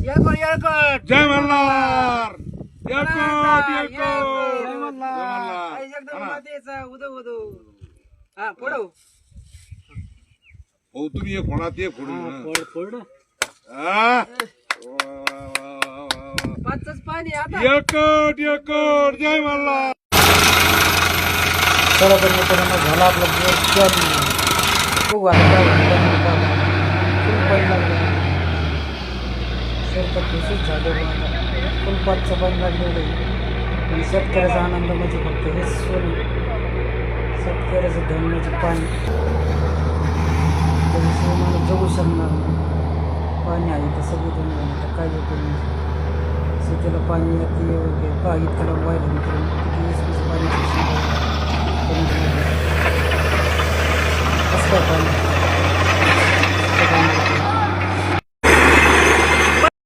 येळकोट येळकोट जय मल्हार येळकोट येळकोट. येळकोट जय मल्हार. आई जगदंबा हा. मातेचा उदो उदो हा पडव हो तुम्ही एक फोडा ते फोडून फोड हा. पाचच पाणी आता येळकोट येळकोट जय मल्हार. चला तर मित्रांनो झाला आपला दिवस चालू खूप आता काय म्हणतात फुल पाणी लागलं तर खुशीच झालं पण आता फुल पाचचं पाणी लागलेलं आहे पण शेतकऱ्याचा आनंद म्हणजे फक्त हेच सोडून शेतकऱ्याचं धन म्हणजे पाणी त्याच्याशिवाय मला जगू शकणार नाही पाणी आहे तर सगळं धन तर काय होतं नाही शेतीला पाणी इतकं लावून वाहिलं मित्रांनो किती वीस पाणी कसं काय पाणी